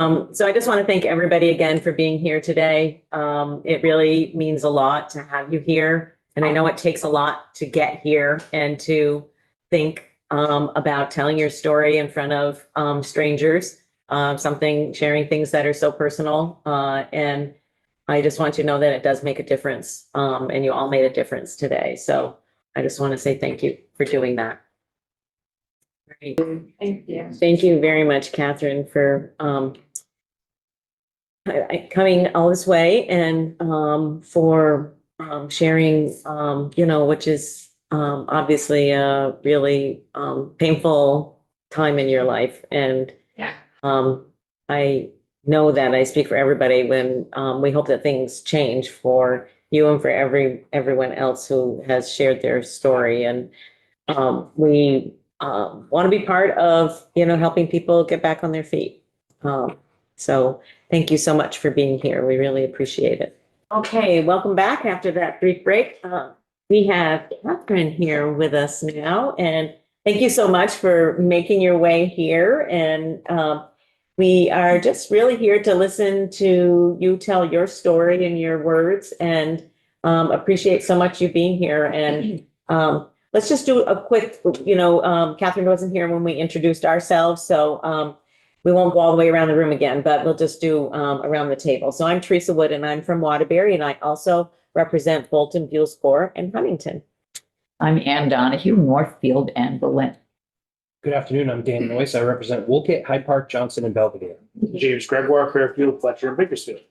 So I just want to thank everybody again for being here today. It really means a lot to have you here. And I know it takes a lot to get here and to think about telling your story in front of strangers, sharing things that are so personal. And I just want you to know that it does make a difference. And you all made a difference today. So I just want to say thank you for doing that. Great. Thank you. Thank you very much, Catherine, for coming all this way and for sharing, which is obviously a really painful time in your life. And Yeah. I know that I speak for everybody when we hope that things change for you and for everyone else who has shared their story. And we want to be part of, helping people get back on their feet. So thank you so much for being here. We really appreciate it. Okay, welcome back after that brief break. We have Catherine here with us now, and thank you so much for making your way here. And we are just really here to listen to you tell your story in your words, and appreciate so much you being here. And let's just do a quick, Catherine wasn't here when we introduced ourselves, so we won't go all the way around the room again, but we'll just do around the table. So I'm Teresa Wood, and I'm from Waterbury, and I also represent Bolton, Buellsport, and Huntington. I'm Ann Donahue, Northfield and Berlin. Good afternoon. I'm Dan Noyce. I represent Woolgate, Hyde Park, Johnson, and Belvedere. James Gregoire, Fairfield, Fletcher, and Bakersfield.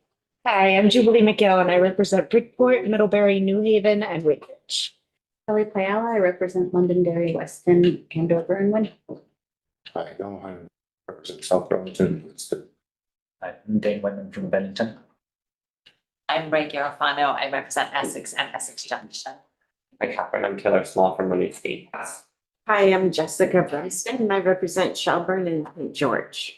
Hi, I'm Jubilee McGill, and I represent Bridgeport, Middlebury, New Haven, and Woodbridge. Kelly Payala, I represent Londonderry, Weston, Andover, and Winfield. Hi, no, I represent South Burlington, Winston. I'm Dane Whitman from Bennington. I'm Ray Garofano. I represent Essex and Essex Junction. Hi, Catherine. I'm Taylor Small from Money State. Hi, I'm Jessica Bryston, and I represent Shelburne and St. George.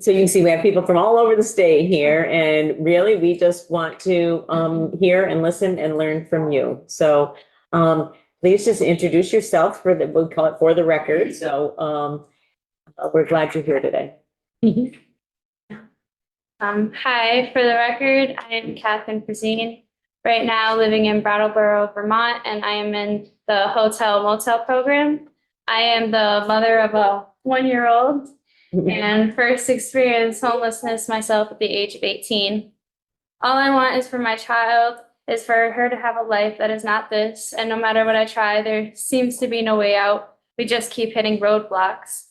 So you can see we have people from all over the state here, and really we just want to hear and listen and learn from you. So please just introduce yourself we'll call it for the record. So we're glad you're here today. Hi, for the record, I am Catherine Frazine. Right now living in Brattleboro, Vermont, and I am in the hotel motel program. I am the mother of a 1-year-old and first experienced homelessness myself at the age of 18. All I want is for my child, is for her to have a life that is not this. And no matter what I try, there seems to be no way out. We just keep hitting roadblocks.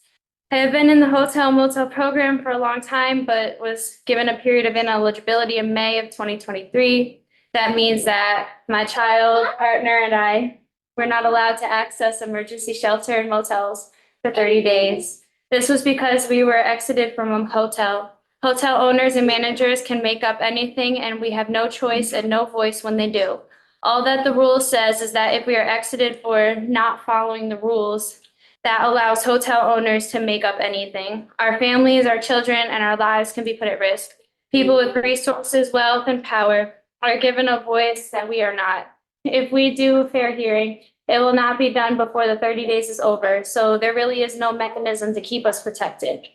I have been in the hotel motel program for a long time, but was given a period of ineligibility in May of 2023. That means that my child, partner, and I were not allowed to access emergency shelter and motels for 30 days. This was because we were exited from a hotel. Hotel owners and managers can make up anything, and we have no choice and no voice when they do. All that the rule says is that if we are exited for not following the rules, that allows hotel owners to make up anything. Our families, our children, and our lives can be put at risk. People with resources, wealth, and power are given a voice that we are not. If we do a fair hearing, it will not be done before the 30 days is over, so there really is no mechanism to keep us protected.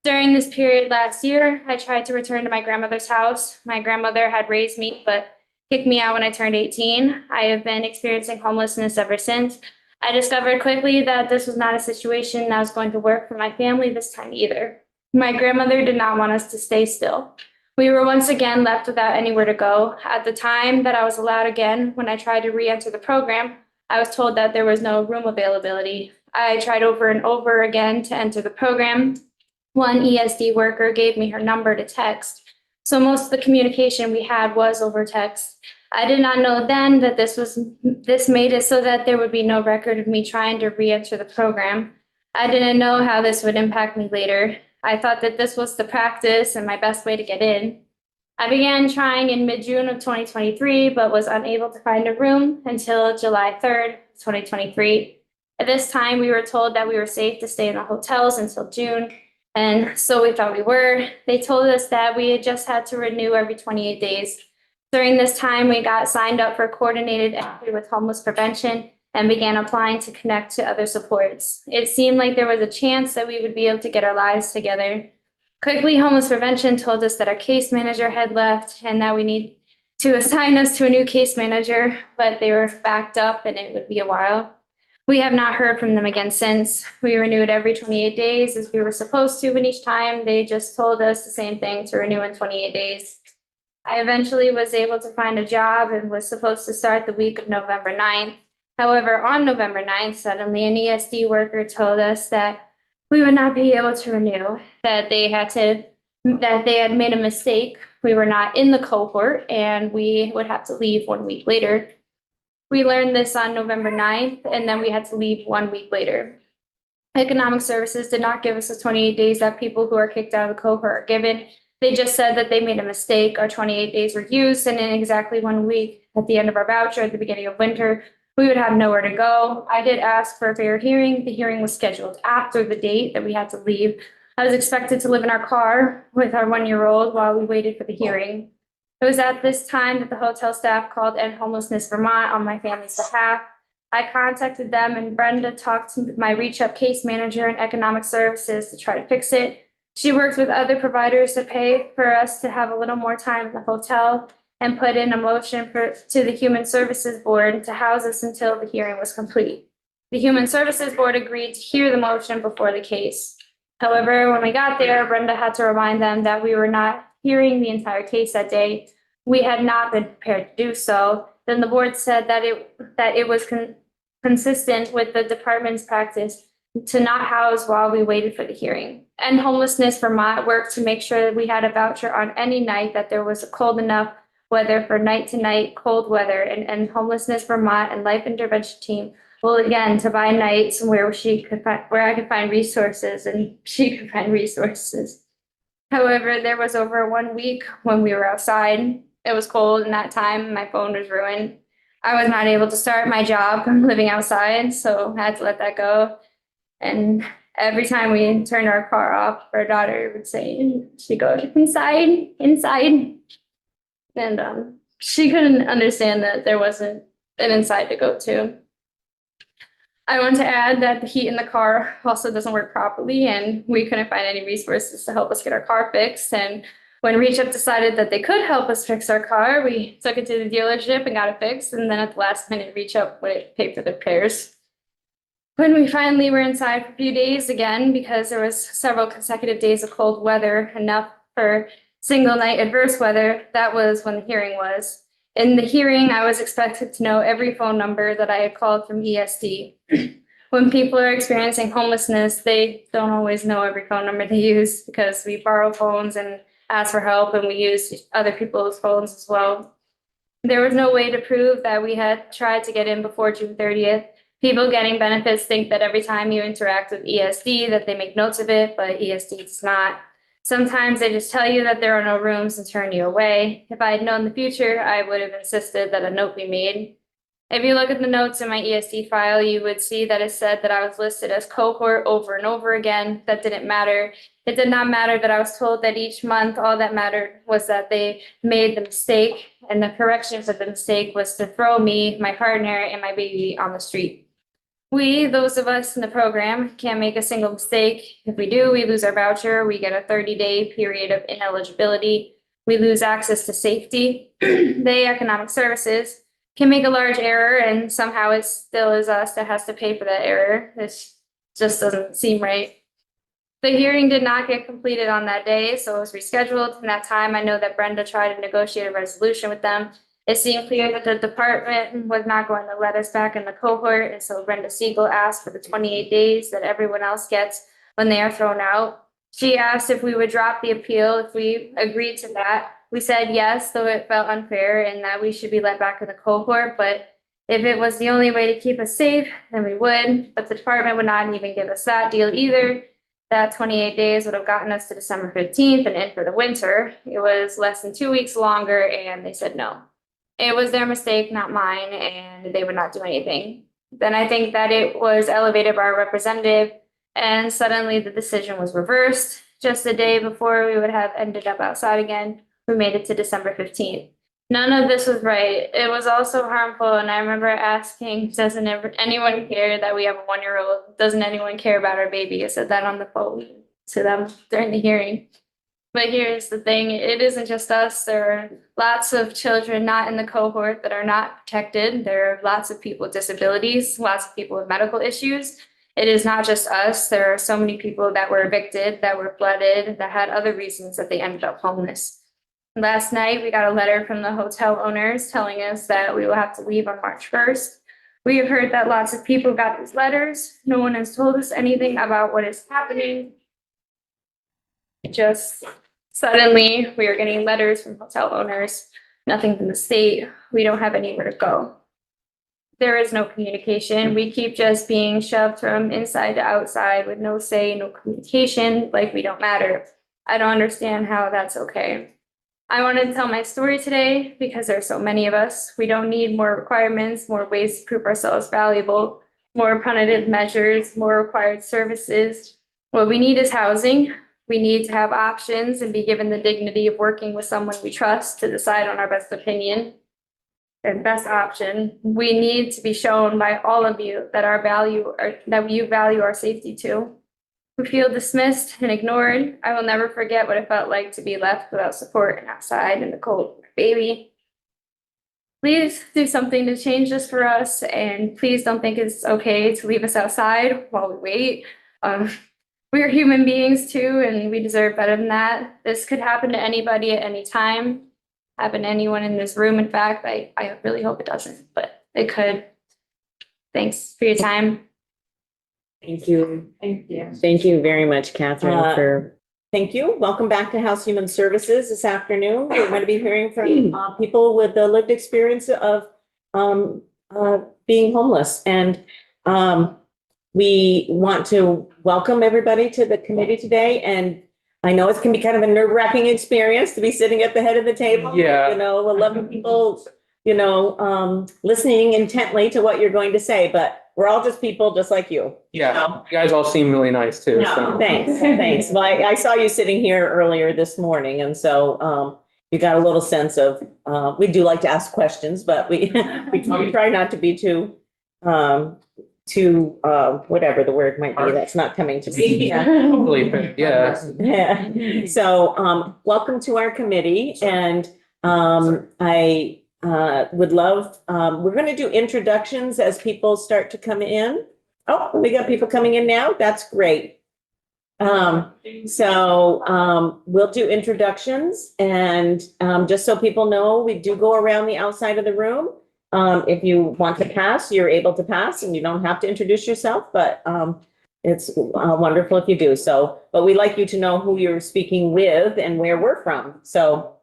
During this period last year, I tried to return to my grandmother's house. My grandmother had raised me, but kicked me out when I turned 18. I have been experiencing homelessness ever since. I discovered quickly that this was not a situation that was going to work for my family this time either. My grandmother did not want us to stay still. We were once again left without anywhere to go. At the time that I was allowed again, when I tried to re-enter the program, I was told that there was no room availability. I tried over and over again to enter the program. One ESD worker gave me her number to text, so most of the communication we had was over text. I did not know then that this made it so that there would be no record of me trying to re-enter the program. I didn't know how this would impact me later. I thought that this was the practice and my best way to get in. I began trying in mid-June of 2023, but was unable to find a room until July 3rd, 2023. At this time, we were told that we were safe to stay in the hotels until June, and so we thought we were. They told us that we just had to renew every 28 days. During this time, we got signed up for coordinated entry with homeless prevention and began applying to connect to other supports. It seemed like there was a chance that we would be able to get our lives together. Quickly, homeless prevention told us that our case manager had left and that we need to assign us to a new case manager, but they were backed up and it would be a while. We have not heard from them again since. We renewed every 28 days as we were supposed to, and each time they just told us the same thing to renew in 28 days. I eventually was able to find a job and was supposed to start the week of November 9th. However, on November 9th, suddenly an ESD worker told us that we would not be able to renew, that they had made a mistake. We were not in the cohort and we would have to leave 1 week later. We learned this on November 9th, and then we had to leave 1 week later. Economic Services did not give us the 28 days that people who are kicked out of the cohort are given. They just said that they made a mistake. Our 28 days were used, and in exactly 1 week, at the end of our voucher, at the beginning of winter, we would have nowhere to go. I did ask for a fair hearing. The hearing was scheduled after the date that we had to leave. I was expected to live in our car with our 1-year-old while we waited for the hearing. It was at this time that the hotel staff called End Homelessness Vermont on my family's behalf. I contacted them and Brenda talked to my Reach Up case manager in Economic Services to try to fix it. She worked with other providers to pay for us to have a little more time in the hotel and put in a motion to the Human Services Board to house us until the hearing was complete. The Human Services Board agreed to hear the motion before the case. However, when we got there, Brenda had to remind them that we were not hearing the entire case that day. We had not been prepared to do so. Then the board said that it was consistent with the department's practice to not house while we waited for the hearing. And Homelessness Vermont worked to make sure that we had a voucher on any night that there was a cold enough weather for night to night cold weather. And Homelessness Vermont and Life Intervention Team will again to buy nights where I could find resources and she could find resources. However, there was over 1 week when we were outside. It was cold in that time. My phone was ruined. I was not able to start my job from living outside, so I had to let that go. And every time we turned our car off, our daughter would say, she'd go, inside, inside. And she couldn't understand that there wasn't an inside to go to. I want to add that the heat in the car also doesn't work properly, and we couldn't find any resources to help us get our car fixed. And when Reach Up decided that they could help us fix our car, we took it to the dealership and got it fixed. And then at the last minute, Reach Up would pay for the repairs. When we finally were inside for a few days again, because there was several consecutive days of cold weather, enough for single night adverse weather, that was when the hearing was. In the hearing, I was expected to know every phone number that I had called from ESD. When people are experiencing homelessness, they don't always know every phone number they use because we borrow phones and ask for help, and we use other people's phones as well. There was no way to prove that we had tried to get in before June 30th. People getting benefits think that every time you interact with ESD that they make notes of it, but ESD does not. Sometimes they just tell you that there are no rooms and turn you away. If I had known the future, I would have insisted that a note be made. If you look at the notes in my ESD file, you would see that it said that I was listed as cohort over and over again. That didn't matter. It did not matter that I was told that each month, all that mattered was that they made the mistake, and the correction for the mistake was to throw me, my partner, and my baby on the street. We, those of us in the program, can't make a single mistake. If we do, we lose our voucher. We get a 30-day period of ineligibility. We lose access to safety. They, Economic Services, can make a large error, and somehow it still is us that has to pay for that error. This just doesn't seem right. The hearing did not get completed on that day, so it was rescheduled. In that time, I know that Brenda tried to negotiate a resolution with them. It seemed clear that the department was not going to let us back in the cohort, and so Brenda Siegel asked for the 28 days that everyone else gets when they are thrown out. She asked if we would drop the appeal if we agreed to that. We said yes, though it felt unfair and that we should be let back in the cohort, but if it was the only way to keep us safe, then we would. But the department would not even give us that deal either. That 28 days would have gotten us to December 15th and in for the winter. It was less than 2 weeks longer, and they said no. It was their mistake, not mine, and they would not do anything. Then I think that it was elevated by our representative, and suddenly the decision was reversed. Just the day before we would have ended up outside again, we made it to December 15th. None of this was right. It was also harmful, and I remember asking, doesn't anyone care that we have a 1-year-old? Doesn't anyone care about our baby? I said that on the phone to them during the hearing. But here's the thing, it isn't just us. There are lots of children not in the cohort that are not protected. There are lots of people with disabilities, lots of people with medical issues. It is not just us. There are so many people that were evicted, that were flooded, that had other reasons that they ended up homeless. Last night, we got a letter from the hotel owners telling us that we will have to leave on March 1st. We have heard that lots of people got these letters. No one has told us anything about what is happening. Just suddenly, we are getting letters from hotel owners, nothing from the state. We don't have anywhere to go. There is no communication. We keep just being shoved from inside to outside with no say, no communication, like we don't matter. I don't understand how that's okay. I wanted to tell my story today because there are so many of us. We don't need more requirements, more ways to prove ourselves valuable, more punitive measures, more required services. What we need is housing. We need to have options and be given the dignity of working with someone we trust to decide on our best opinion and best option. We need to be shown by all of you that that you value our safety too. We feel dismissed and ignored. I will never forget what it felt like to be left without support and outside in the cold with a baby. Please do something to change this for us, and please don't think it's okay to leave us outside while we wait. We are human beings too, and we deserve better than that. This could happen to anybody at any time, happen to anyone in this room. In fact, I really hope it doesn't, but it could. Thanks for your time. Thank you. Thank you. Thank you very much, Catherine, Uh, for, thank you. Welcome back to House Human Services this afternoon. We're going to be hearing from people with the lived experience of being homeless. And we want to welcome everybody to the committee today. And I know it can be kind of a nerve-wracking experience to be sitting at the head of the table. Yeah. You know, 11 people, you know, listening intently to what you're going to say, but we're all just people just like you. Yeah, you guys all seem really nice too. So. Thanks. Well, I saw you sitting here earlier this morning, and so you got a little sense of, we do like to ask questions, but we try not to be too whatever the word might be, that's not coming to me. Totally, yeah. Yeah. So welcome to our committee, and I would love, we're going to do introductions as people start to come in. Oh, we got people coming in now. That's great. So we'll do introductions, and just so people know, we do go around the outside of the room. If you want to pass, you're able to pass, and you don't have to introduce yourself, but it's wonderful if you do so. But we'd like you to know who you're speaking with and where we're from. So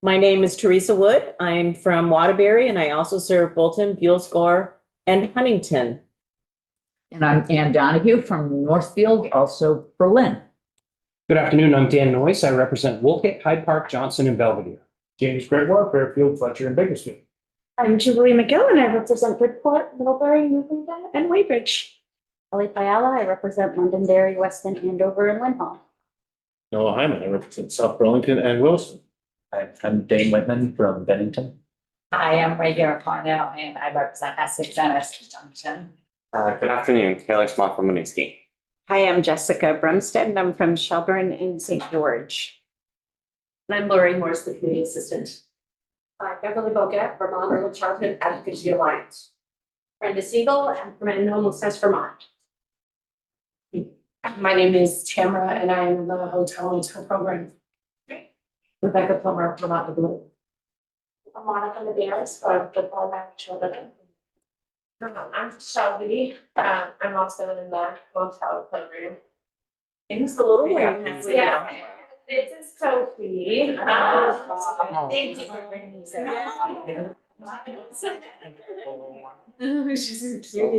my name is Teresa Wood. I'm from Waterbury, and I also serve Bolton, Buellscore, and Huntington. And I'm Ann Donahue from Northfield, also Berlin. Good afternoon, I'm Dan Noyce. I represent Woolkit, Hyde Park, Johnson, and Belvedere. James Gregoire, Fairfield, Fletcher, and Bakersfield. I'm Jubilee McGill, and I represent Bridgeport, Middlebury, Newfoundland, and Weybridge. Ellie Fiala, I represent Londonderry, Weston, Andover, and Winhall. Noah Hyman, I represent South Burlington and Wilson. I'm Dane Whitman from Bennington. I am Ray Garofano and I represent Essex and Essex Junction. Good afternoon, Taylor Small from Winooski. Hi, I'm Jessica Brumstead, and I'm from Shelburne and St. George. And I'm Lori Morris, the community assistant. Beverly Bogat, Vermont Early Childhood Advocacy Alliance. Brenda Siegel, I'm from Homelessness, Vermont. My name is Tamara, and I am in the hotel program. Rebecca Plummer, Vermont Blue. I'm Monica Medeiros, the program children. I'm Shelby. I'm also in the hotel program. It's a little weird. Yeah. This is Sophie. Thank you for bringing me.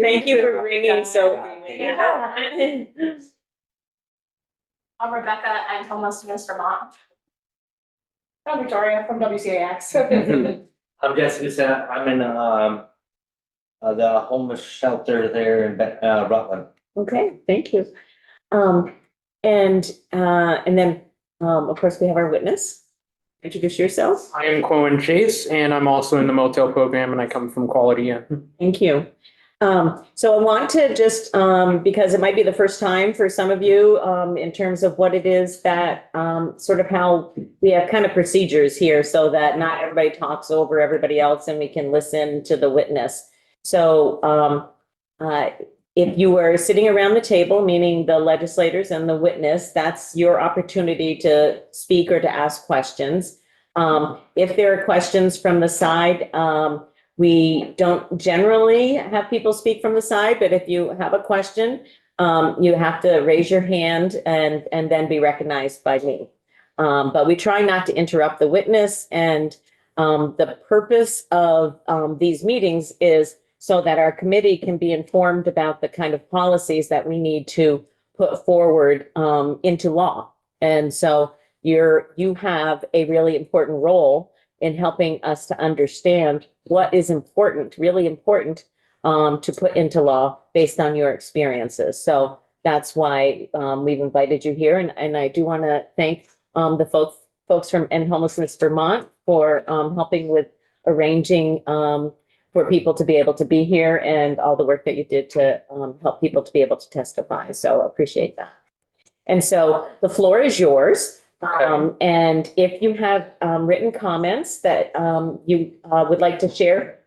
Thank you for bringing Sophie. I'm Rebecca. I'm homelessness Vermont. I'm Victoria from WCAX. I'm Jessica. I'm in the homeless shelter there in Rutland. Okay, thank you. And then, of course, we have our witness. Introduce yourself. I am Cohen Chase, and I'm also in the motel program, and I come from Quality Inn. Thank you. So I want to just, because it might be the first time for some of you, in terms of what it is that, sort of how we have kind of procedures here so that not everybody talks over everybody else and we can listen to the witness. So, if you were sitting around the table, meaning the legislators and the witness, that's your opportunity to speak or to ask questions. If there are questions from the side, we don't generally have people speak from the side, but if you have a question, you have to raise your hand and then be recognized by me. But we try not to interrupt the witness, and the purpose of these meetings is so that our committee can be informed about the kind of policies that we need to put forward into law. And so you have a really important role in helping us to understand what is important, really important, to put into law based on your experiences. So that's why we've invited you here. And I do want to thank the folks from End Homelessness Vermont for helping with arranging for people to be able to be here and all the work that you did to help people to be able to testify. So appreciate that. And so the floor is yours. And if you have written comments that you would like to share,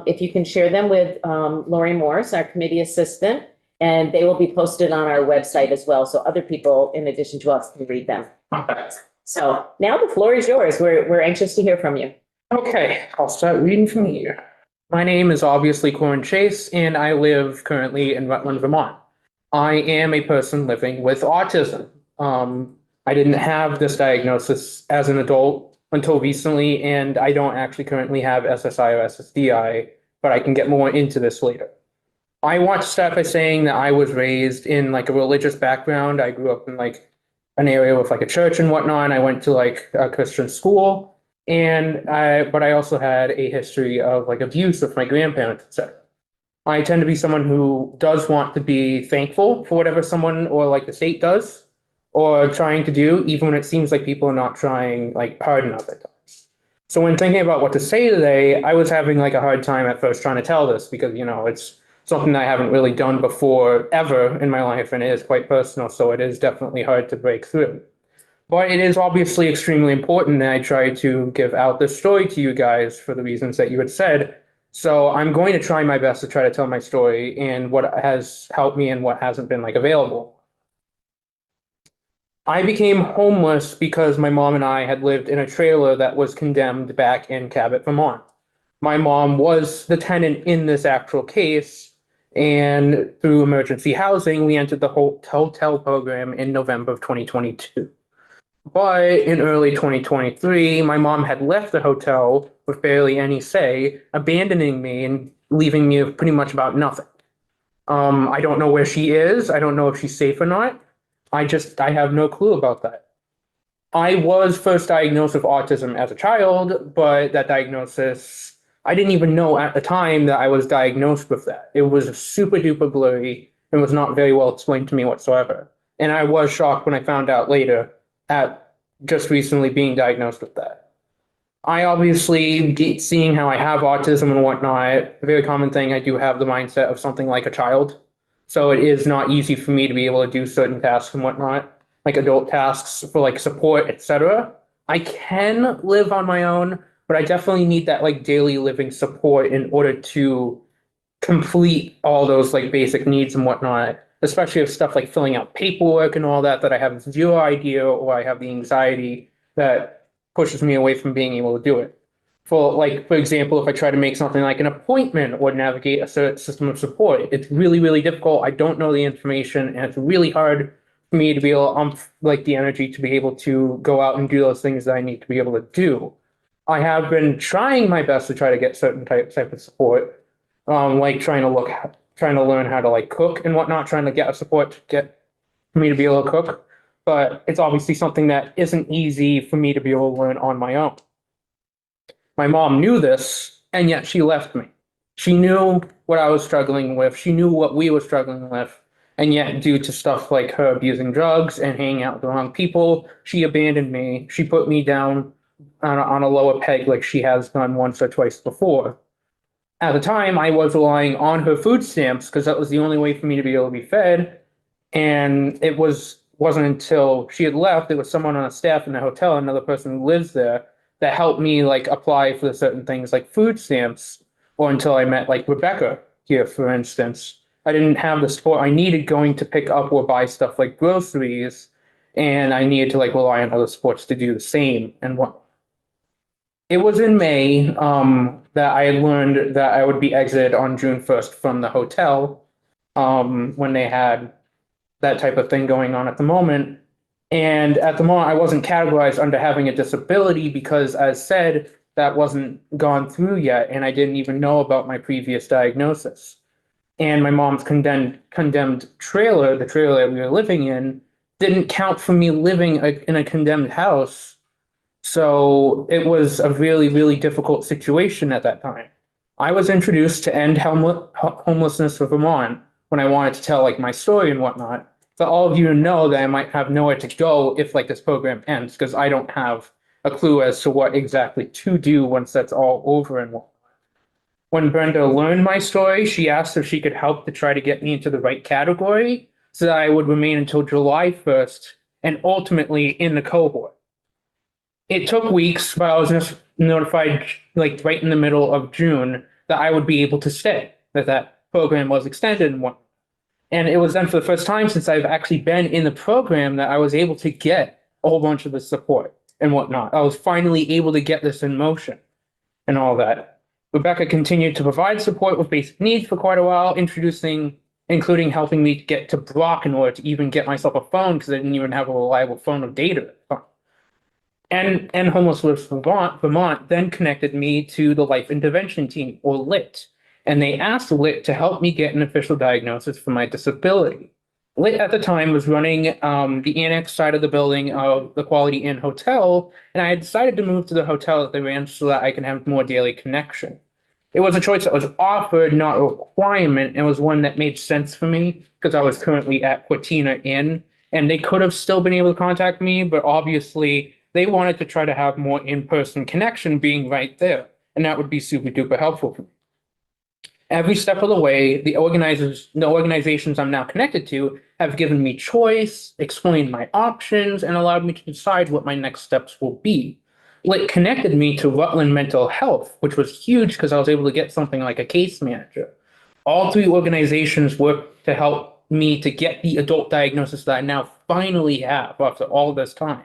if you can share them with Lori Morris, our committee assistant, and they will be posted on our website as well. So other people, in addition to us, can read them. So now the floor is yours. We're anxious to hear from you. Okay, I'll start reading from here. My name is obviously Corin Chase, and I live currently in Rutland, Vermont. I am a person living with autism. I didn't have this diagnosis as an adult until recently, and I don't actually currently have SSI or SSDI, but I can get more into this later. I want to start by saying that I was raised in like a religious background. I grew up in like an area with like a church and whatnot. I went to like a Christian school, but I also had a history of like abuse with my grandparents, etc. I tend to be someone who does want to be thankful for whatever someone or like the state does or trying to do, even when it seems like people are not trying like hard enough at times. So when thinking about what to say today, I was having like a hard time at first trying to tell this because, you know, it's something that I haven't really done before ever in my life, and it is quite personal, so it is definitely hard to break through. But it is obviously extremely important that I try to give out this story to you guys for the reasons that you had said. So I'm going to try my best to try to tell my story and what has helped me and what hasn't been like available. I became homeless because my mom and I had lived in a trailer that was condemned back in Cabot, Vermont. My mom was the tenant in this actual case, and through emergency housing, we entered the hotel program in November of 2022. But in early 2023, my mom had left the hotel with barely any say, abandoning me and leaving me with pretty much about nothing. I don't know where she is. I don't know if she's safe or not. I have no clue about that. I was first diagnosed with autism as a child, but that diagnosis, I didn't even know at the time that I was diagnosed with that. It was super duper blurry and was not very well explained to me whatsoever. And I was shocked when I found out later at just recently being diagnosed with that. I obviously, seeing how I have autism and whatnot, a very common thing, I do have the mindset of something like a child. So it is not easy for me to be able to do certain tasks and whatnot, like adult tasks for like support, etc. I can live on my own, but I definitely need that like daily living support in order to complete all those like basic needs and whatnot, especially if stuff like filling out paperwork and all that I have zero idea, or I have the anxiety that pushes me away from being able to do it. For example, if I try to make something like an appointment or navigate a certain system of support, it's really, really difficult. I don't know the information, and it's really hard for me to be able like the energy to be able to go out and do those things that I need to be able to do. I have been trying my best to try to get certain type of support, like trying to learn how to like cook and whatnot, trying to get a support to get for me to be able to cook. But it's obviously something that isn't easy for me to be able to learn on my own. My mom knew this, and yet she left me. She knew what I was struggling with. She knew what we were struggling with. And yet, due to stuff like her abusing drugs and hanging out with the wrong people, she abandoned me. She put me down on a lower peg like she has done once or twice before. At the time, I was relying on her food stamps because that was the only way for me to be able to be fed. And wasn't until she had left, there was someone on the staff in the hotel, another person who lives there, that helped me like apply for certain things like food stamps, or until I met like Rebecca here, for instance. I didn't have the support I needed going to pick up or buy stuff like groceries, and I needed to like rely on other supports to do the same. And what it was in May that I learned that I would be exited on June 1st from the hotel when they had that type of thing going on at the moment. And at the moment, I wasn't categorized under having a disability because, as said, that wasn't gone through yet, and I didn't even know about my previous diagnosis. And my mom's condemned trailer, the trailer that we were living in, didn't count for me living in a condemned house. So it was a really, really difficult situation at that time. I was introduced to end homelessness for Vermont when I wanted to tell like my story and whatnot. For all of you to know that I might have nowhere to go if like this program ends, because I don't have a clue as to what exactly to do once that's all over and whatnot. When Brenda learned my story, she asked if she could help to try to get me into the right category so that I would remain until July 1st and ultimately in the cohort. It took weeks, but I was just notified like right in the middle of June that I would be able to stay, that that program was extended and whatnot. And it was then for the first time since I've actually been in the program that I was able to get a whole bunch of the support and whatnot. I was finally able to get this in motion and all that. Rebecca continued to provide support with basic needs for quite a while, including helping me get to Brock in order to even get myself a phone because I didn't even have a reliable phone or data. And Homelessness Vermont then connected me to the Life Intervention Team, or LIT, and they asked LIT to help me get an official diagnosis for my disability. LIT at the time was running the annex side of the building of the Quality Inn Hotel, and I had decided to move to the hotel that they ran so that I can have more daily connection. It was a choice that was offered, not a requirement, and was one that made sense for me because I was currently at Cortina Inn, and they could have still been able to contact me, but obviously they wanted to try to have more in-person connection being right there, and that would be super duper helpful for me. Every step of the way, the organizations I'm now connected to have given me choice, explained my options, and allowed me to decide what my next steps will be. It connected me to Rutland Mental Health, which was huge because I was able to get something like a case manager. All three organizations worked to help me to get the adult diagnosis that I now finally have after all this time.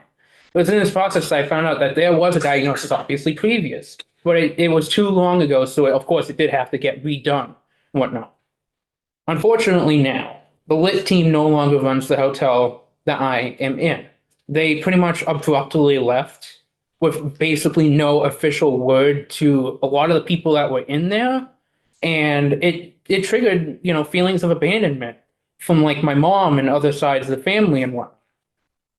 It was in this process that I found out that there was a diagnosis obviously previous, but it was too long ago, so of course it did have to get redone and whatnot. Unfortunately now, the LIT team no longer runs the hotel that I am in. They pretty much abruptly left with basically no official word to a lot of the people that were in there, and it triggered, feelings of abandonment from like my mom and other sides of the family and whatnot.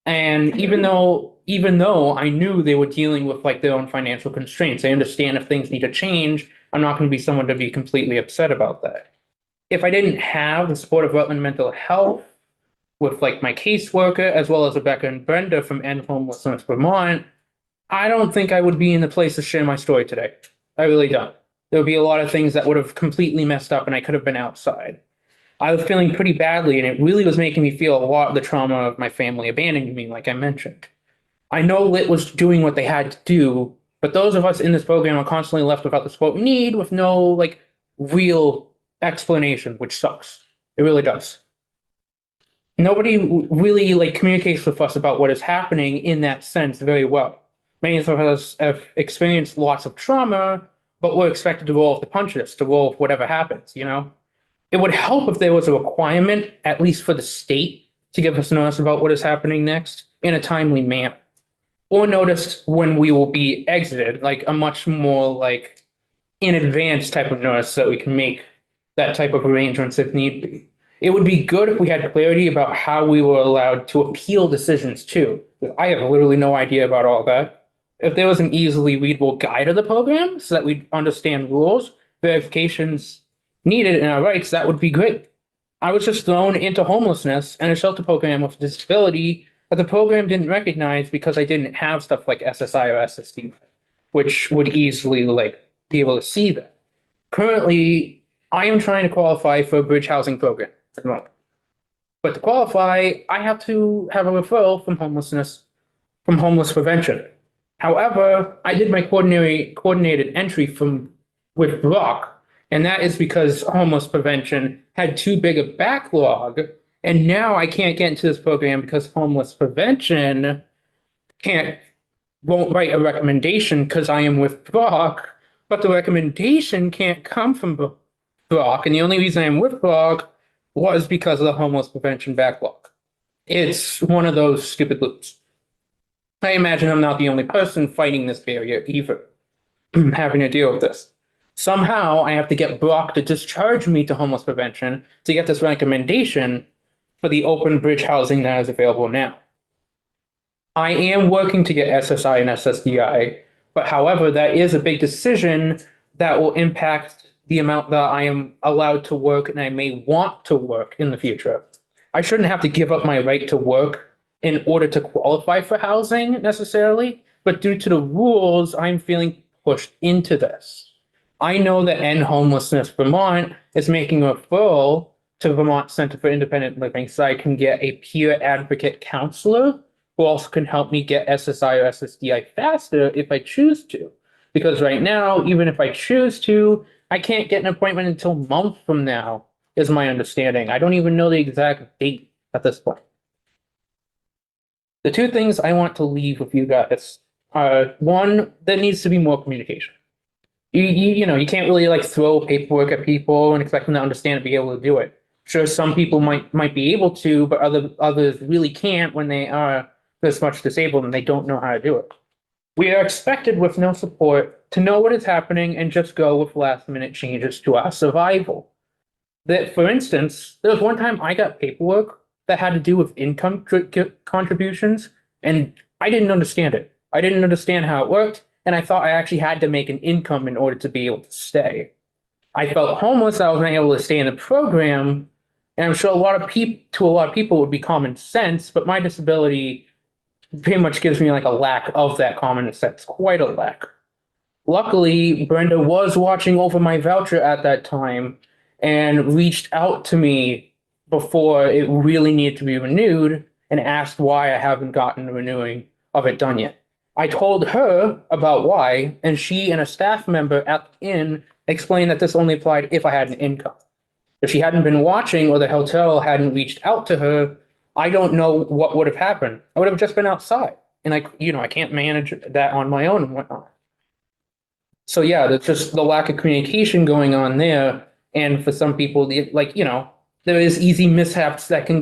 And even though I knew they were dealing with like their own financial constraints, I understand if things need to change, I'm not going to be someone to be completely upset about that. If I didn't have the support of Rutland Mental Health with like my caseworker, as well as Rebecca and Brenda from End Homelessness Vermont, I don't think I would be in the place to share my story today. I really don't. There would be a lot of things that would have completely messed up and I could have been outside. I was feeling pretty badly, and it really was making me feel a lot of the trauma of my family abandoning me, like I mentioned. I know LIT was doing what they had to do, but those of us in this program are constantly left without the support we need, with no like real explanation, which sucks. It really does. Nobody really like communicates with us about what is happening in that sense very well. Many of us have experienced lots of trauma, but we're expected to roll with the punches, to roll with whatever happens, It would help if there was a requirement, at least for the state, to give us notice about what is happening next in a timely manner. Or notice when we will be exited, like a much more like in advance type of notice so that we can make that type of arrangements if need be. It would be good if we had clarity about how we were allowed to appeal decisions too. I have literally no idea about all that. If there was an easily readable guide of the program so that we understand rules, verifications needed in our rights, that would be great. I was just thrown into homelessness and a shelter program with disability that the program didn't recognize because I didn't have stuff like SSI or SSD, which would easily like be able to see that. currently, I am trying to qualify for a bridge housing program at the moment. But to qualify, I have to have a referral from homeless prevention. However, I did my coordinated entry with Brock, and that is because homeless prevention had too big a backlog, and now I can't get into this program because homeless prevention won't write a recommendation because I am with Brock, but the recommendation can't come from Brock, and the only reason I'm with Brock was because of the homeless prevention backlog. It's one of those stupid loops. I imagine I'm not the only person fighting this barrier either, having to deal with this. Somehow I have to get Brock to discharge me to homeless prevention to get this recommendation for the open bridge housing that is available now. I am working to get SSI and SSDI, but however, that is a big decision that will impact the amount that I am allowed to work and I may want to work in the future. I shouldn't have to give up my right to work in order to qualify for housing necessarily, but due to the rules, I'm feeling pushed into this. I know that End Homelessness Vermont is making a referral to Vermont Center for Independent Living so I can get a peer advocate counselor who also can help me get SSI or SSDI faster if I choose to. Because right now, even if I choose to, I can't get an appointment until a month from now, is my understanding. I don't even know the exact date at this point. The two things I want to leave with you guys are, one, there needs to be more communication. You can't really like throw paperwork at people and expect them to understand and be able to do it. Sure, some people might be able to, but others really can't when they are this much disabled and they don't know how to do it. We are expected with no support to know what is happening and just go with last minute changes to our survival. That, for instance, there was one time I got paperwork that had to do with income contributions, and I didn't understand it. I didn't understand how it worked, and I thought I actually had to make an income in order to be able to stay. I felt homeless. I wasn't able to stay in the program, and I'm sure to a lot of people it would be common sense, but my disability pretty much gives me like a lack of that common sense, quite a lack. Luckily, Brenda was watching over my voucher at that time and reached out to me before it really needed to be renewed and asked why I haven't gotten the renewing of it done yet. I told her about why, and she and a staff member at the inn explained that this only applied if I had an income. If she hadn't been watching or the hotel hadn't reached out to her, I don't know what would have happened. I would have just been outside. And I can't manage that on my own and whatnot. So yeah, there's just the lack of communication going on there. And for some people, there is easy mishaps that can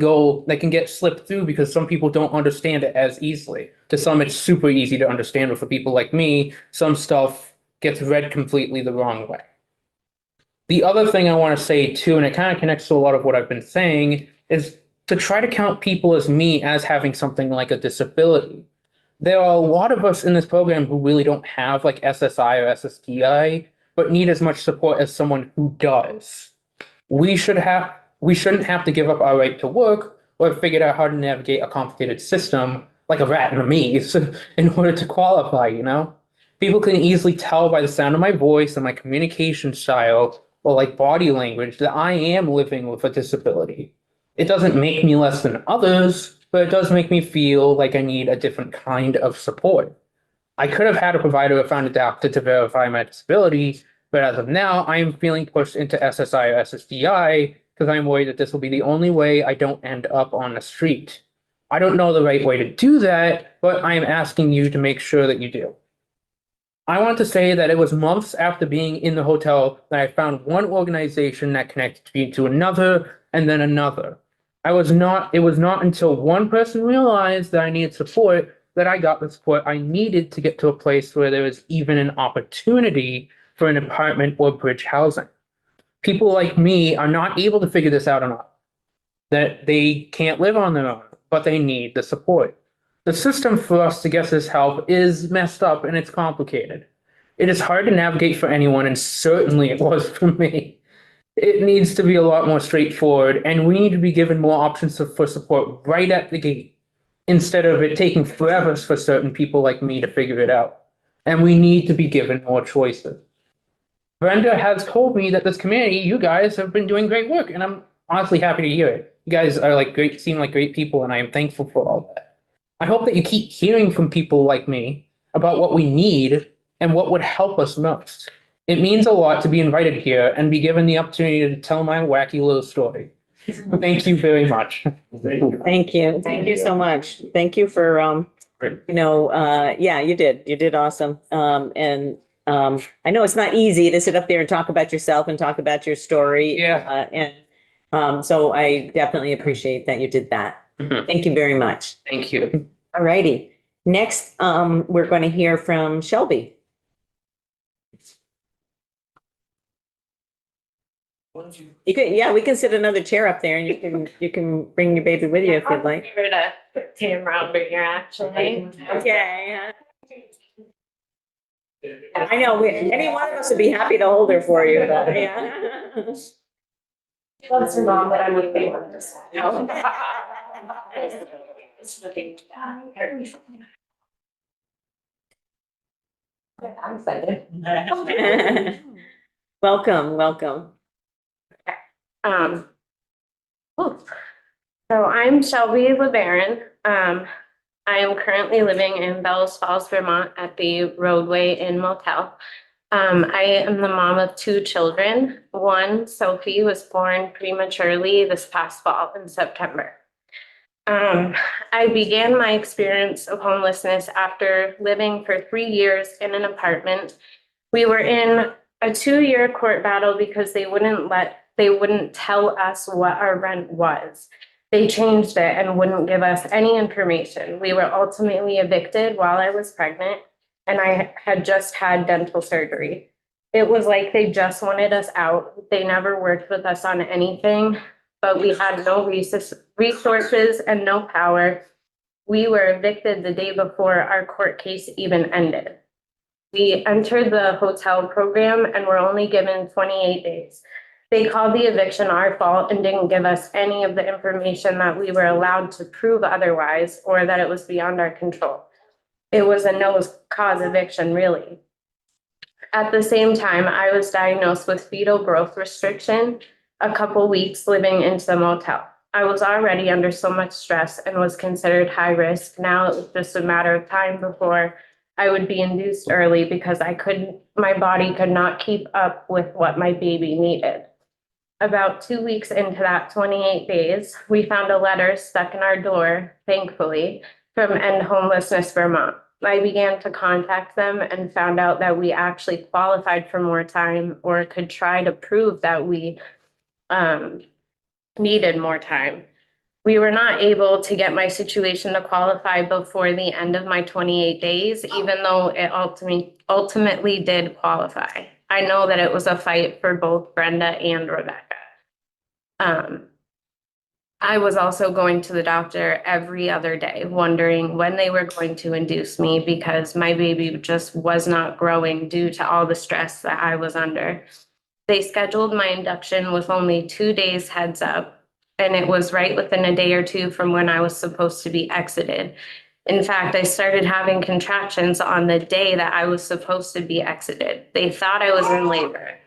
get slipped through because some people don't understand it as easily. To some, it's super easy to understand, but for people like me, some stuff gets read completely the wrong way. The other thing I want to say too, and it kind of connects to a lot of what I've been saying, is to try to count people as me as having something like a disability. There are a lot of us in this program who really don't have like SSI or SSDI, but need as much support as someone who does. We shouldn't have to give up our right to work or figure out how to navigate a complicated system like a rat in a maze in order to qualify, People can easily tell by the sound of my voice and my communication style or like body language that I am living with a disability. It doesn't make me less than others, but it does make me feel like I need a different kind of support. I could have had a provider who found a doctor to verify my disability, but as of now, I am feeling pushed into SSI or SSDI because I'm worried that this will be the only way I don't end up on the street. I don't know the right way to do that, but I am asking you to make sure that you do. I want to say that it was months after being in the hotel that I found one organization that connected me to another and then another. It was not until one person realized that I needed support that I got the support I needed to get to a place where there was even an opportunity for an apartment or bridge housing. People like me are not able to figure this out or not. That they can't live on their own, but they need the support. The system for us to get this help is messed up and it's complicated. It is hard to navigate for anyone, and certainly it was for me. It needs to be a lot more straightforward, and we need to be given more options for support right at the gate, instead of it taking forever for certain people like me to figure it out. And we need to be given more choices. Brenda has told me that this community, you guys have been doing great work, and I'm honestly happy to hear it. You guys are like great, seem like great people, and I am thankful for all that. I hope that you keep hearing from people like me about what we need and what would help us most. It means a lot to be invited here and be given the opportunity to tell my wacky little story. Thank you very much. Thank you. Thank you so much. Thank you for, yeah, you did awesome. I know it's not easy to sit up there and talk about yourself and talk about your story. Yeah. So I definitely appreciate that you did that. Mhm. Thank you very much. Thank you. All righty. Next, we're going to hear from Shelby. You could, yeah, we can sit another chair up there and you can bring your baby with you if you'd like. Give it a quick camera over here, actually. Okay. I know, any one of us would be happy to hold her for you, but yeah. That's your mom, but I'm with vermonters. I'm excited. Welcome. Um, oh, so I'm Shelby LeBaron. I am currently living in Bellows Falls, Vermont at the Roadway Inn Motel. I am the mom of 2 children. One, Sophie, was born prematurely this past fall in September. I began my experience of homelessness after living for 3 years in an apartment. We were in a 2-year court battle because they wouldn't tell us what our rent was. They changed it and wouldn't give us any information. We were ultimately evicted while I was pregnant, and I had just had dental surgery. It was like they just wanted us out. They never worked with us on anything, but we had no resources and no power. We were evicted the day before our court case even ended. We entered the hotel program and were only given 28 days. They called the eviction our fault and didn't give us any of the information that we were allowed to prove otherwise or that it was beyond our control. It was a no cause eviction, really. At the same time, I was diagnosed with fetal growth restriction a couple weeks living into the motel. I was already under so much stress and was considered high risk. Now it was just a matter of time before I would be induced early because my body could not keep up with what my baby needed. About 2 weeks into that 28 days, we found a letter stuck in our door, thankfully, from End Homelessness Vermont. I began to contact them and found out that we actually qualified for more time or could try to prove that we needed more time. We were not able to get my situation to qualify before the end of my 28 days, even though it ultimately did qualify. I know that it was a fight for both Brenda and Rebecca. I was also going to the doctor every other day, wondering when they were going to induce me because my baby just was not growing due to all the stress that I was under. They scheduled my induction with only 2 days heads up, and it was right within a day or two from when I was supposed to be exited. In fact, I started having contractions on the day that I was supposed to be exited. They thought I was in labor.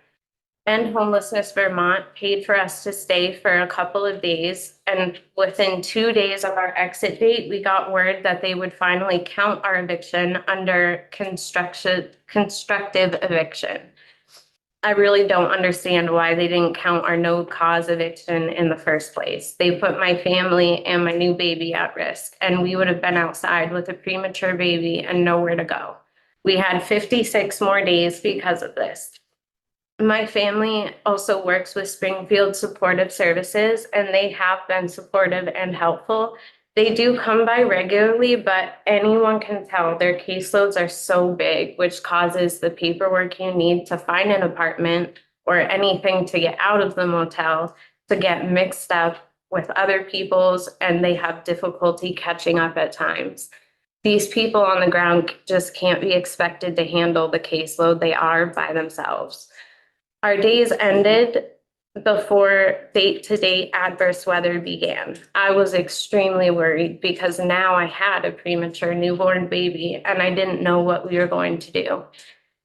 End Homelessness Vermont paid for us to stay for a couple of days, and within 2 days of our exit date, we got word that they would finally count our eviction under constructive eviction. I really don't understand why they didn't count our no cause eviction in the first place. They put my family and my new baby at risk, and we would have been outside with a premature baby and nowhere to go. We had 56 more days because of this. My family also works with Springfield Supportive Services, and they have been supportive and helpful. They do come by regularly, but anyone can tell their caseloads are so big, which causes the paperwork you need to find an apartment or anything to get out of the motel to get mixed up with other people's, and they have difficulty catching up at times. These people on the ground just can't be expected to handle the caseload they are by themselves. Our days ended before date-to-date adverse weather began. I was extremely worried because now I had a premature newborn baby and I didn't know what we were going to do.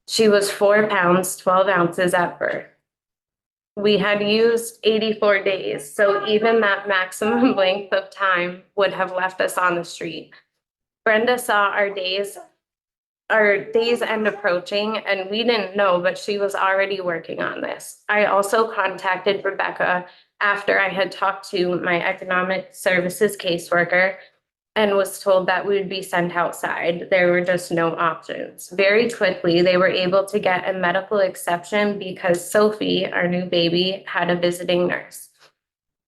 She was 4 pounds, 12 ounces at birth. We had used 84 days, so even that maximum length of time would have left us on the street. Brenda saw our days end approaching, and we didn't know, but she was already working on this. I also contacted Rebecca after I had talked to my economic services caseworker and was told that we would be sent outside. There were just no options. Very quickly, they were able to get a medical exception because Sophie, our new baby, had a visiting nurse.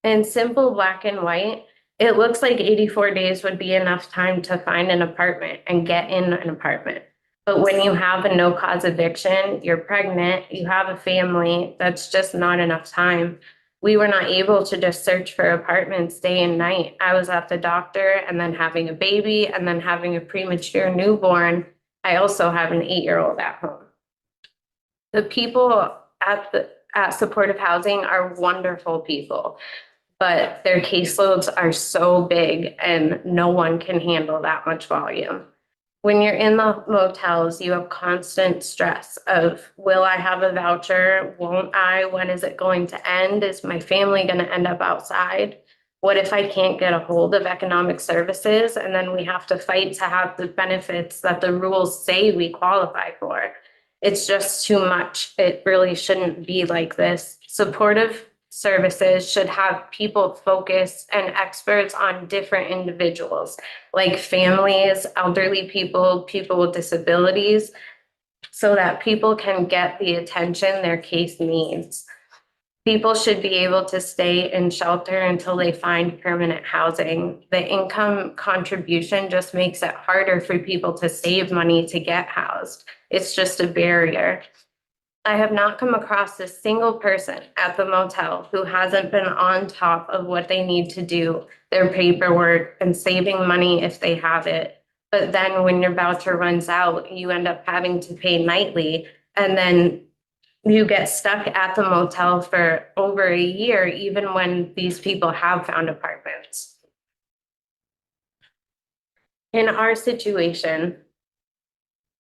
In simple black and white, it looks like 84 days would be enough time to find an apartment and get in an apartment. But when you have a no-cause eviction, you're pregnant, you have a family, that's just not enough time. We were not able to just search for apartments day and night. I was at the doctor and then having a baby and then having a premature newborn. I also have an 8-year-old at home. The people at supportive housing are wonderful people, but their caseloads are so big and no one can handle that much volume. When you're in the motels, you have constant stress of, will I have a voucher? Won't I? When is it going to end? Is my family going to end up outside? What if I can't get a hold of economic services? And then we have to fight to have the benefits that the rules say we qualify for. It's just too much. It really shouldn't be like this. Supportive services should have people focus and experts on different individuals, like families, elderly people, people with disabilities, so that people can get the attention their case needs. People should be able to stay in shelter until they find permanent housing. The income contribution just makes it harder for people to save money to get housed. It's just a barrier. I have not come across a single person at the motel who hasn't been on top of what they need to do, their paperwork and saving money if they have it. But then when your voucher runs out, you end up having to pay nightly, and then you get stuck at the motel for over a year, even when these people have found apartments. In our situation,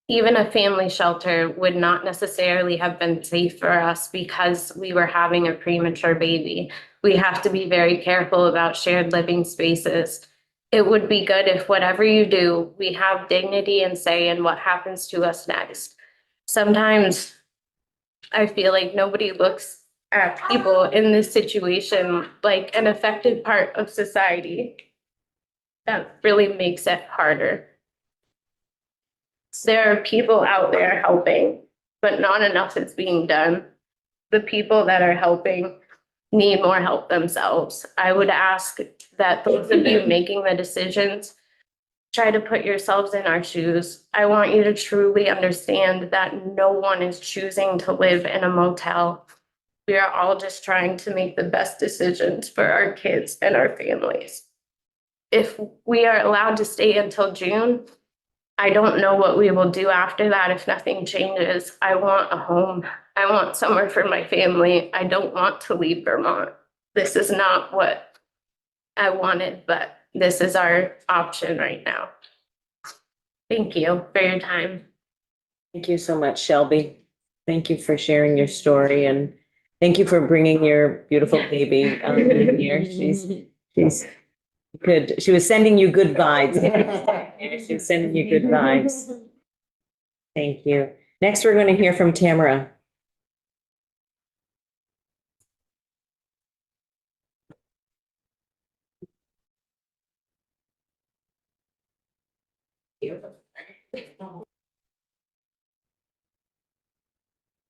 even a family shelter would not necessarily have been safe for us because we were having a premature baby. We have to be very careful about shared living spaces. It would be good if whatever you do, we have dignity and say in what happens to us next. Sometimes I feel like nobody looks at people in this situation like an effective part of society. That really makes it harder. There are people out there helping, but not enough is being done. The people that are helping need more help themselves. I would ask that those of you making the decisions try to put yourselves in our shoes. I want you to truly understand that no one is choosing to live in a motel. We are all just trying to make the best decisions for our kids and our families. If we are allowed to stay until June, I don't know what we will do after that if nothing changes. I want a home. I want somewhere for my family. I don't want to leave Vermont. This is not what I wanted, but this is our option right now. Thank you for your time. Thank you so much, Shelby. Thank you for sharing your story, and thank you for bringing your beautiful baby in here. She's good. She was sending you good vibes. She was sending you good vibes. Thank you. Next, we're going to hear from Tamara.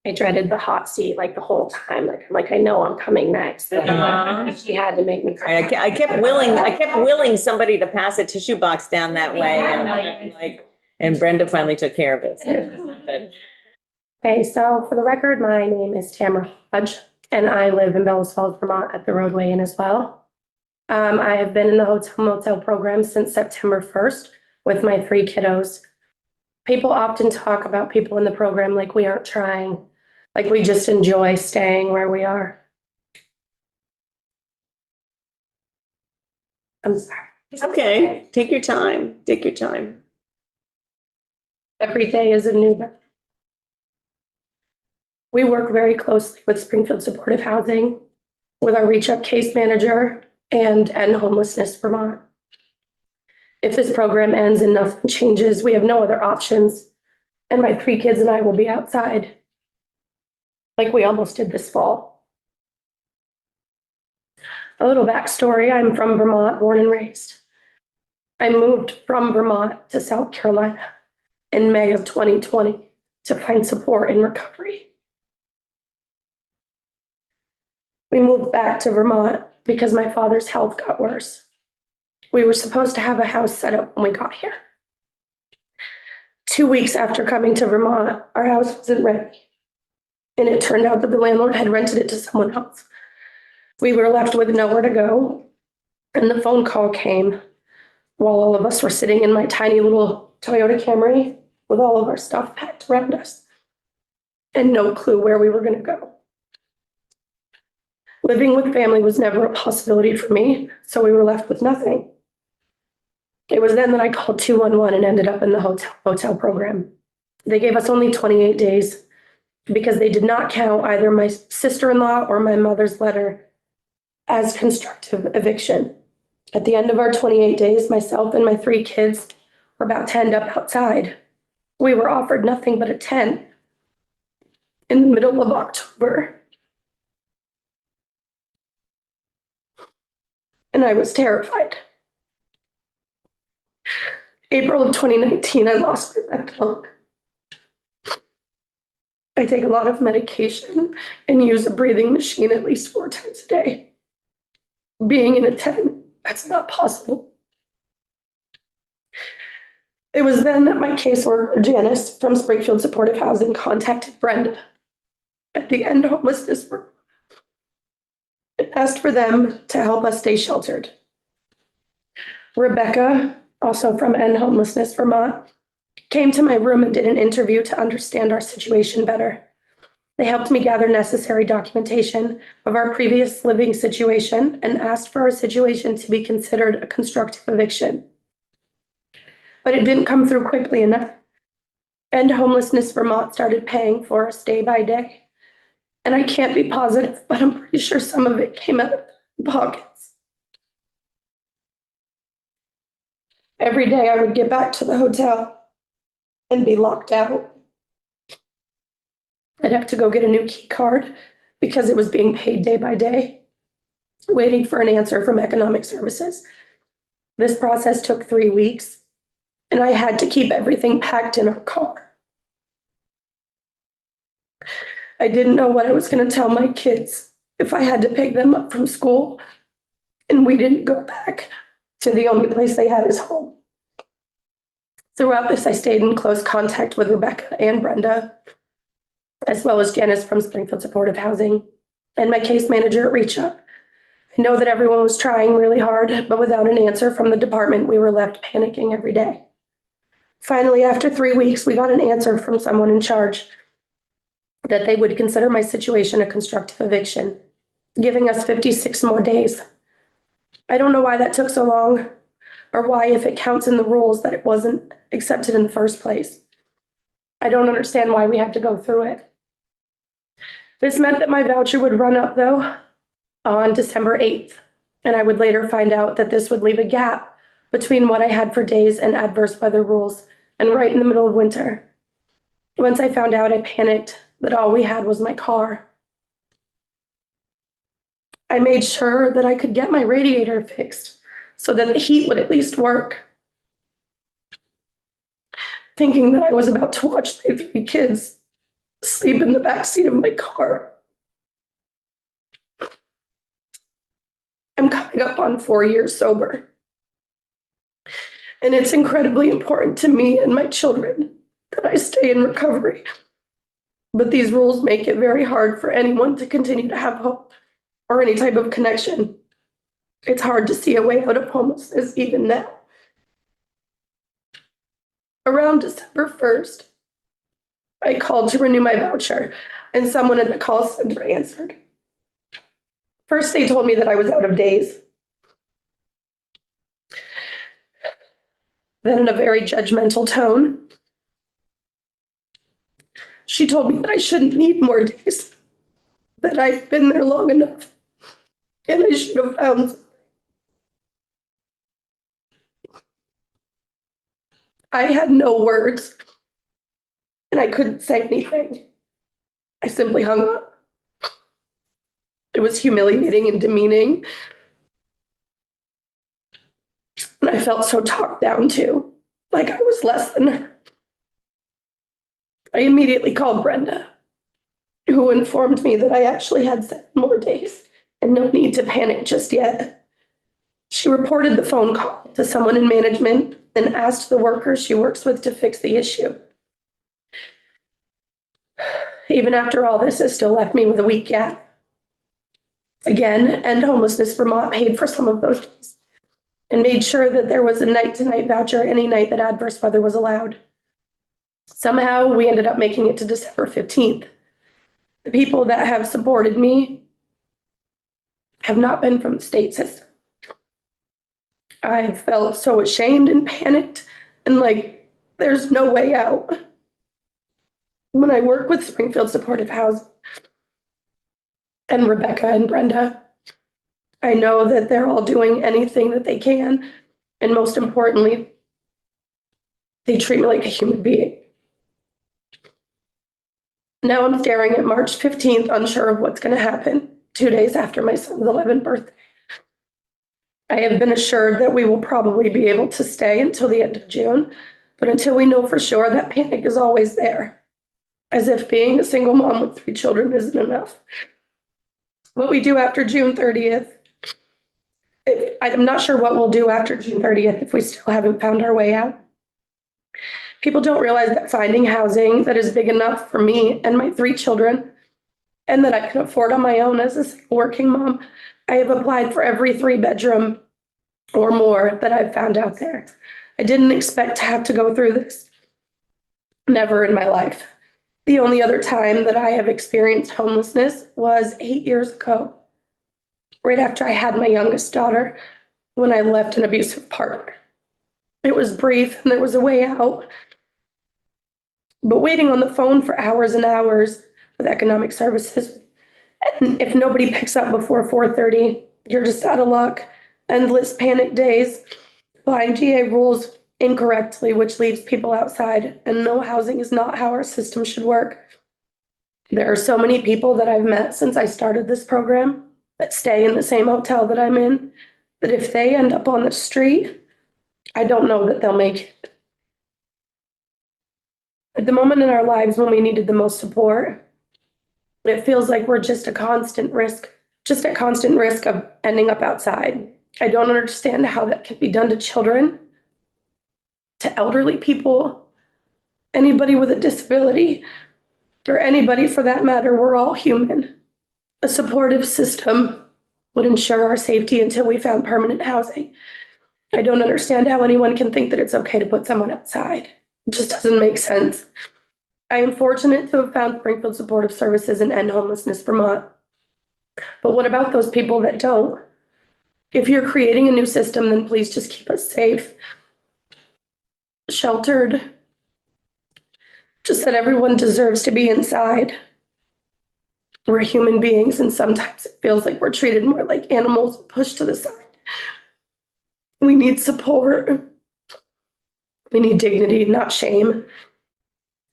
I dreaded the hot seat like the whole time. Like I know I'm coming next. She had to make me cry. I kept willing somebody to pass a tissue box down that way, and Brenda finally took care of it. Okay, so for the record, my name is Tamara Hodge, and I live in Bellows Falls, Vermont at the Roadway Inn as well. I have been in the hotel motel program since September 1st with my 3 kiddos. People often talk about people in the program like we aren't trying, like we just enjoy staying where we are. I'm sorry. It's okay. Take your time. Take your time. Every day is a new day. We work very closely with Springfield Supportive Housing, with our Reach Up case manager, and End Homelessness Vermont. If this program ends and nothing changes, we have no other options, and my 3 kids and I will be outside, like we almost did this fall. A little backstory, I'm from Vermont, born and raised. I moved from Vermont to South Carolina in May of 2020 to find support in recovery. We moved back to Vermont because my father's health got worse. We were supposed to have a house set up when we got here. 2 weeks after coming to Vermont, our house wasn't ready. And it turned out that the landlord had rented it to someone else. We were left with nowhere to go. And the phone call came while all of us were sitting in my tiny little Toyota Camry with all of our stuff packed around us and no clue where we were going to go. Living with family was never a possibility for me, so we were left with nothing. It was then that I called 211 and ended up in the hotel program. They gave us only 28 days because they did not count either my sister-in-law or my mother's letter as constructive eviction. At the end of our 28 days, myself and my 3 kids were about to end up outside. We were offered nothing but a tent in the middle of October. And I was terrified. April of 2019, I lost my left lung. I take a lot of medication and use a breathing machine at least 4 times a day. Being in a tent, that's not possible. It was then that my caseworker, Janice, from Springfield Supportive Housing, contacted Brenda at the End Homelessness Group and asked for them to help us stay sheltered. Rebecca, also from End Homelessness Vermont, came to my room and did an interview to understand our situation better. They helped me gather necessary documentation of our previous living situation and asked for our situation to be considered a constructive eviction. But it didn't come through quickly enough. End Homelessness Vermont started paying for us day by day. And I can't be positive, but I'm pretty sure some of it came out of pockets. Every day I would get back to the hotel and be locked out. I'd have to go get a new key card because it was being paid day by day, waiting for an answer from Economic Services. This process took 3 weeks, and I had to keep everything packed in our car. I didn't know what I was going to tell my kids if I had to pick them up from school, and we didn't go back to the only place they had as home. Throughout this, I stayed in close contact with Rebecca and Brenda, as well as Janice from Springfield Supportive Housing, and my case manager at Reach Up. I know that everyone was trying really hard, but without an answer from the department, we were left panicking every day. Finally, after 3 weeks, we got an answer from someone in charge that they would consider my situation a constructive eviction, giving us 56 more days. I don't know why that took so long, or why, if it counts in the rules, that it wasn't accepted in the first place. I don't understand why we had to go through it. This meant that my voucher would run up, though, on December 8th, and I would later find out that this would leave a gap between what I had for days and adverse weather rules, and right in the middle of winter. Once I found out, I panicked that all we had was my car. I made sure that I could get my radiator fixed so that the heat would at least work, thinking that I was about to watch my 3 kids sleep in the backseat of my car. I'm coming up on 4 years sober, and it's incredibly important to me and my children that I stay in recovery. But these rules make it very hard for anyone to continue to have hope or any type of connection. It's hard to see a way out of homelessness even now. Around December 1st, I called to renew my voucher, and someone at the call center answered. First, they told me that I was out of days. Then, in a very judgmental tone, She told me that I shouldn't need more days, that I've been there long enough, and I should have found. I had no words, and I couldn't say anything. I simply hung up. It was humiliating and demeaning. And I felt so talked down too, like I was less than her. I immediately called Brenda, who informed me that I actually had 7 more days and no need to panic just yet. She reported the phone call to someone in management and asked the workers she works with to fix the issue. Even after all this, it still left me with a week gap. Again, End Homelessness Vermont paid for some of those days and made sure that there was a night-to-night voucher any night that adverse weather was allowed. Somehow, we ended up making it to December 15th. The people that have supported me have not been from the state system. I felt so ashamed and panicked and like there's no way out. When I work with Springfield Supportive Housing and Rebecca and Brenda, I know that they're all doing anything that they can. And most importantly, they treat me like a human being. Now I'm staring at March 15th, unsure of what's going to happen, 2 days after my son's 11th birthday. I have been assured that we will probably be able to stay until the end of June, but until we know for sure, that panic is always there, as if being a single mom with 3 children isn't enough. What we do after June 30th, I'm not sure what we'll do after June 30th if we still haven't found our way out. People don't realize that finding housing that is big enough for me and my 3 children, and that I can afford on my own as a working mom, I have applied for every 3-bedroom or more that I've found out there. I didn't expect to have to go through this. Never in my life. The only other time that I have experienced homelessness was 8 years ago, right after I had my youngest daughter, when I left an abusive partner. It was brief and there was a way out. But waiting on the phone for hours and hours with economic services, and if nobody picks up before 4:30, you're just out of luck. Endless panic days, applying GA rules incorrectly, which leaves people outside, and no housing is not how our system should work. There are so many people that I've met since I started this program that stay in the same hotel that I'm in, that if they end up on the street, I don't know that they'll make it. At the moment in our lives when we needed the most support, it feels like we're just at constant risk of ending up outside. I don't understand how that can be done to children, to elderly people, anybody with a disability, or anybody for that matter. We're all human. A supportive system would ensure our safety until we found permanent housing. I don't understand how anyone can think that it's okay to put someone outside. It just doesn't make sense. I am fortunate to have found Springfield Supportive Services and End Homelessness Vermont. But what about those people that don't? If you're creating a new system, then please just keep us safe, sheltered, just that everyone deserves to be inside. We're human beings, and sometimes it feels like we're treated more like animals, pushed to the side. We need support. We need dignity, not shame.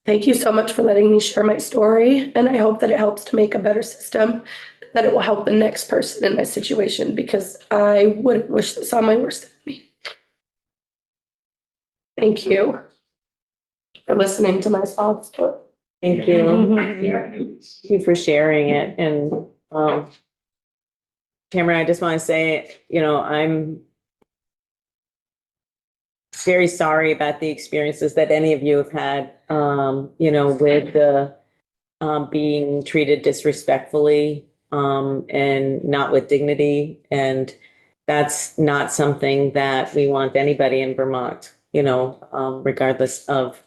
Thank you so much for letting me share my story, and I hope that it helps to make a better system, that it will help the next person in my situation, because I wouldn't wish this on my worst enemy. Thank you for listening to my sob story. Thank you. Thank you for sharing it. And Tamara, I just want to say, I'm very sorry about the experiences that any of you have had, with the being treated disrespectfully and not with dignity. And that's not something that we want anybody in Vermont, regardless of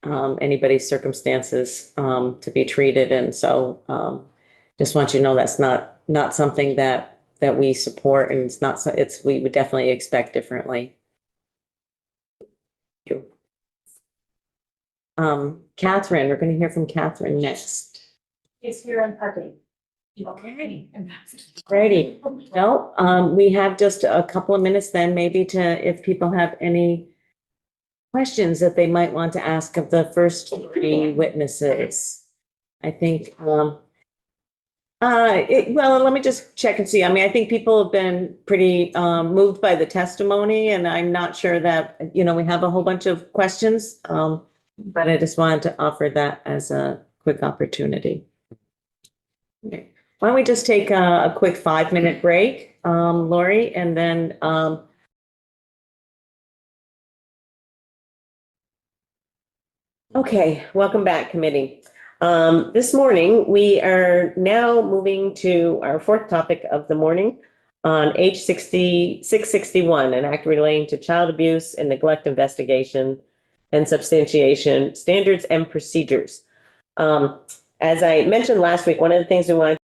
anybody's circumstances to be treated. And so just want you to know that's not something that we support, and we would definitely expect differently. Thank you. Catherine, we're going to hear from Catherine next. Is here in parking. Okay. Righty. Well, we have just a couple of minutes then, maybe if people have any questions that they might want to ask of the first three witnesses. I think, well, let me just check and see. I mean, I think people have been pretty moved by the testimony, and I'm not sure that, we have a whole bunch of questions. But I just wanted to offer that as a quick opportunity. Okay. Why don't we just take a quick 5-minute break, Lori, and then okay, welcome back, committee. This morning, we are now moving to our fourth topic of the morning on H661, an act relating to child abuse and neglect investigation and substantiation standards and procedures. As I mentioned last week, one of the things we wanted